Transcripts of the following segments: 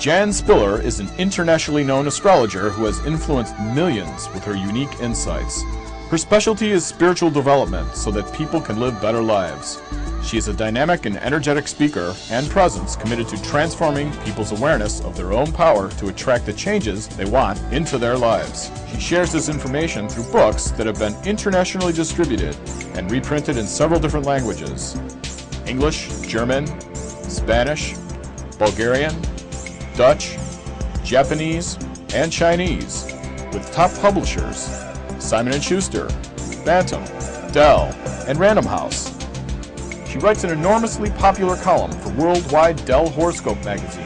Jan Spiller is an internationally known astrologer who has influenced millions with her unique insights. Her specialty is spiritual development so that people can live better lives. She is a dynamic and energetic speaker and presence committed to transforming people's awareness of their own power to attract the changes they want into their lives. She shares this information through books that have been internationally distributed and reprinted in several different languages: English, German, Spanish, Bulgarian, Dutch, Japanese, and Chinese, with top publishers Simon & Schuster, Bantam, Dell, and Random House. She writes an enormously popular column for Worldwide Dell Horoscope magazine.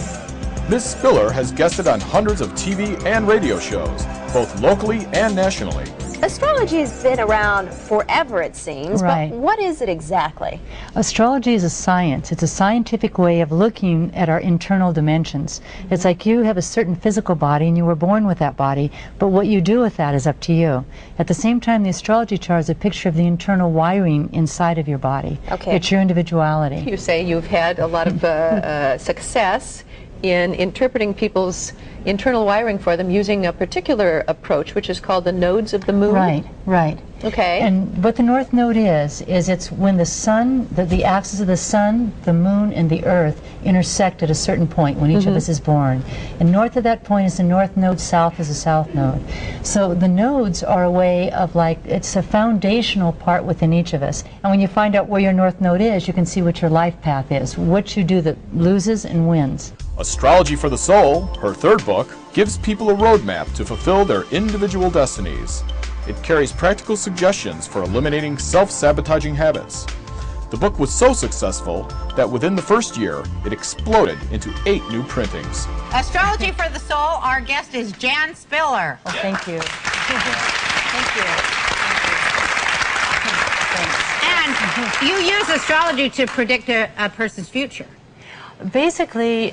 Ms. Spiller has guested on hundreds of TV and radio shows, both locally and nationally. Astrology has been around forever, it seems, Right. but what is it exactly? Astrology is a science. It's a scientific way of looking at our internal dimensions. It's like you have a certain physical body and you were born with that body, but what you do with that is up to you. At the same time, the astrology chart is a picture of the internal wiring inside of your body. Okay. It's your individuality. You say you've had a lot of success in interpreting people's internal wiring for them using a particular approach, which is called the nodes of the moon. Right, right. Okay. And what the North Node is it's when the sun, the axis of the sun, the moon, and the earth intersect at a certain point when each of us is born. And north of that point is the North Node, south is the South Node. So the nodes are a way of it's a foundational part within each of us. And when you find out where your North Node is, you can see what your life path is, what you do that loses and wins. Astrology for the Soul, her third book, gives people a roadmap to fulfill their individual destinies. It carries practical suggestions for eliminating self-sabotaging habits. The book was so successful that within the first year, it exploded into 8 new printings. Astrology for the Soul, our guest is Jan Spiller. Well, thank you. Thank you. And you use astrology to predict a person's future. Basically,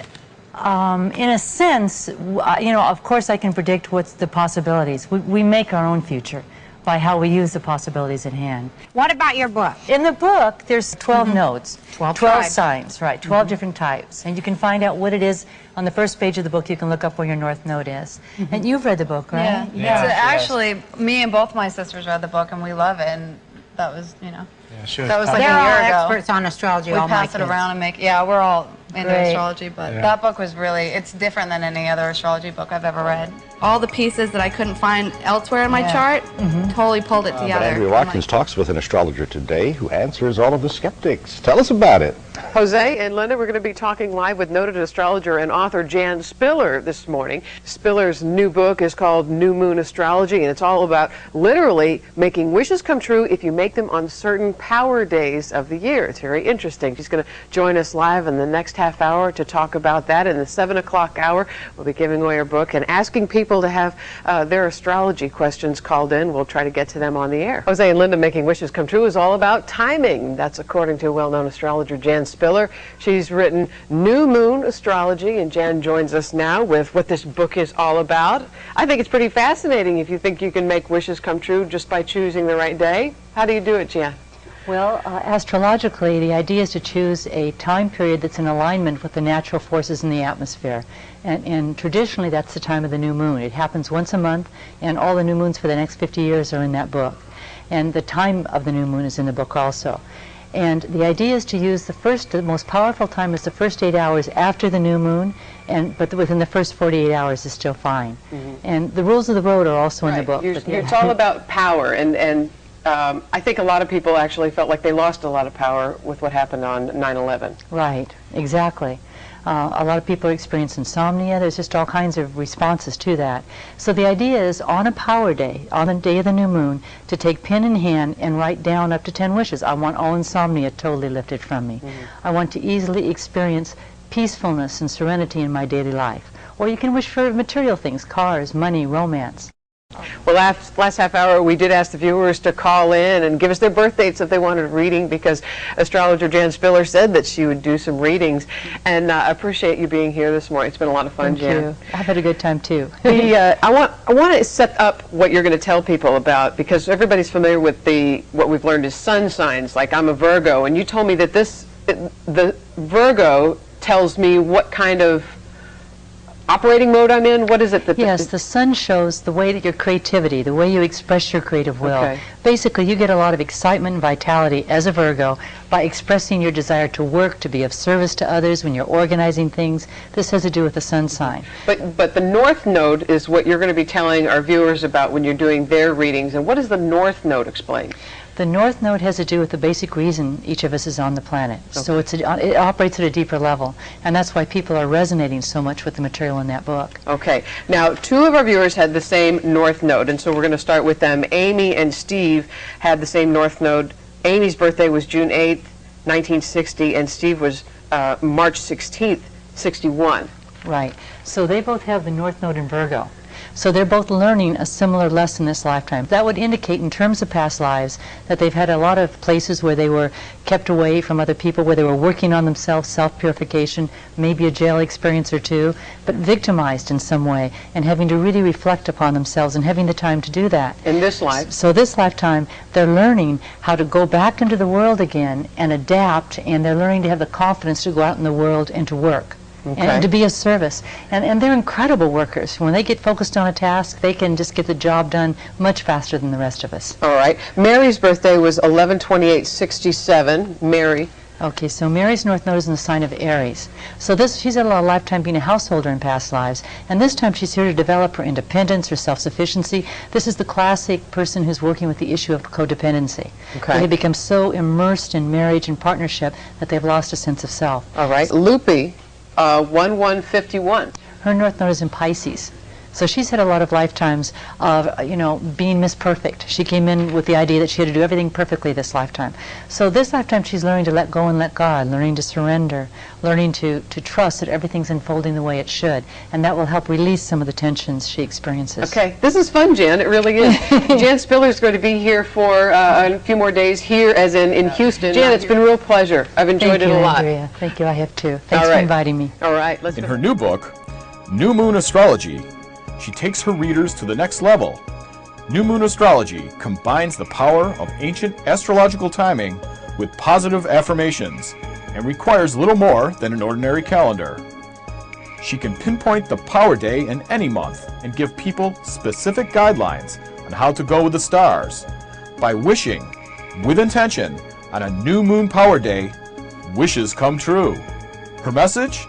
in a sense, of course I can predict what's the possibilities. We make our own future by how we use the possibilities at hand. What about your book? In the book, there's 12 nodes, 12 tribes. Signs, right, 12 different types. And you can find out what it is. On the first page of the book, you can look up where your North Node is. And you've read the book, right? Yeah. So actually, me and both my sisters read the book, and we love it, and that was, that was like They're a all year ago. experts on astrology. We all my pass it kids. around and make, we're all into Great. astrology, but that book was really, it's different than any other astrology book I've ever read. All the pieces that I couldn't find elsewhere in my chart, totally pulled it together. But Andrea Watkins talks with an astrologer today who answers all of the skeptics. Tell us about it. Jose and Linda, we're going to be talking live with noted astrologer and author Jan Spiller this morning. Spiller's new book is called New Moon Astrology, and it's all about literally making wishes come true if you make them on certain power days of the year. It's very interesting. She's going to join us live in the next half hour to talk about that. In the 7 o'clock hour, we'll be giving away her book and asking people to have their astrology questions called in. We'll try to get to them on the air. Jose and Linda Making Wishes Come True is all about timing. That's according to well-known astrologer Jan Spiller. She's written New Moon Astrology, and Jan joins us now with what this book is all about. I think it's pretty fascinating if you think you can make wishes come true just by choosing the right day. How do you do it, Jan? Well, astrologically, the idea is to choose a time period that's in alignment with the natural forces in the atmosphere. And traditionally, that's the time of the new moon. It happens once a month, and all the new moons for the next 50 years are in that book. And the time of the new moon is in the book also. And the idea is to use the most powerful time is the first 8 hours after the new moon, but within the first 48 hours is still fine. And the rules of the road are also in the book. It's all about power, and I think a lot of people actually felt like they lost a lot of power with what happened on 9/11. Right, exactly. A lot of people experience insomnia. There's just all kinds of responses to that. So the idea is on a power day, on the day of the new moon, to take pen in hand and write down up to 10 wishes. I want all insomnia totally lifted from me. I want to easily experience peacefulness and serenity in my daily life. Or you can wish for material things, cars, money, romance. Well, last half hour, we did ask the viewers to call in and give us their birth dates if they wanted a reading, because astrologer Jan Spiller said that she would do some readings. And I appreciate you being here this morning. It's been a lot of fun, Jan. Thank you. I've had a good time, too. I want to set up what you're going to tell people about, because everybody's familiar with what we've learned is sun signs. Like, I'm a Virgo, and you told me that the Virgo tells me what kind of operating mode I'm in? What is it that... Yes, the sun shows the way that your creativity, the way you express your creative will. Okay. Basically, you get a lot of excitement and vitality as a Virgo by expressing your desire to work, to be of service to others when you're organizing things. This has to do with the sun sign. But the North Node is what you're going to be telling our viewers about when you're doing their readings. And what does the North Node explain? The North Node has to do with the basic reason each of us is on the planet. Okay. So it operates at a deeper level, and that's why people are resonating so much with the material in that book. Okay. Now, two of our viewers had the same North Node, and so we're going to start with them. Amy and Steve had the same North Node. Amy's birthday was June 8th, 1960, and Steve was March 16th, 61. Right. So they both have the North Node in Virgo. So they're both learning a similar lesson this lifetime. That would indicate in terms of past lives that they've had a lot of places where they were kept away from other people, where they were working on themselves, self-purification, maybe a jail experience or two, but victimized in some way and having to really reflect upon themselves and having the time to do that. In this life? So this lifetime, they're learning how to go back into the world again and adapt, and they're learning to have the confidence to go out in the world and to work. Okay. And to be of service. And they're incredible workers. When they get focused on a task, they can just get the job done much faster than the rest of us. All right. Mary's birthday was 11/28/67. Mary. Okay, so Mary's North Node is in the sign of Aries. So she's had a lifetime being a householder in past lives, and this time she's here to develop her independence, her self-sufficiency. This is the classic person who's working with the issue of codependency. Okay. They become so immersed in marriage and partnership that they've lost a sense of self. All right. Loopy. 11/51. Her North Node is in Pisces. So she's had a lot of lifetimes of, being Miss Perfect. She came in with the idea that she had to do everything perfectly this lifetime. So this lifetime she's learning to let go and let God, learning to surrender, learning to trust that everything's unfolding the way it should. And that will help release some of the tensions she experiences. Okay, this is fun, Jan. It really is. Jan Spiller is going to be here for a few more days here, as in Houston. Jan, it's been a real pleasure. I've enjoyed it a lot. Andrea. Thank you, I have too. Thanks for inviting me. All right. In her new book, New Moon Astrology, she takes her readers to the next level. New Moon Astrology combines the power of ancient astrological timing with positive affirmations and requires little more than an ordinary calendar. She can pinpoint the power day in any month and give people specific guidelines on how to go with the stars. By wishing, with intention, on a new moon power day, wishes come true. Her message?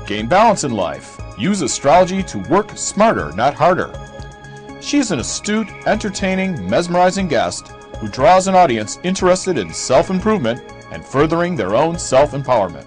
Gain balance in life. Use astrology to work smarter, not harder. She is an astute, entertaining, mesmerizing guest who draws an audience interested in self-improvement and furthering their own self-empowerment.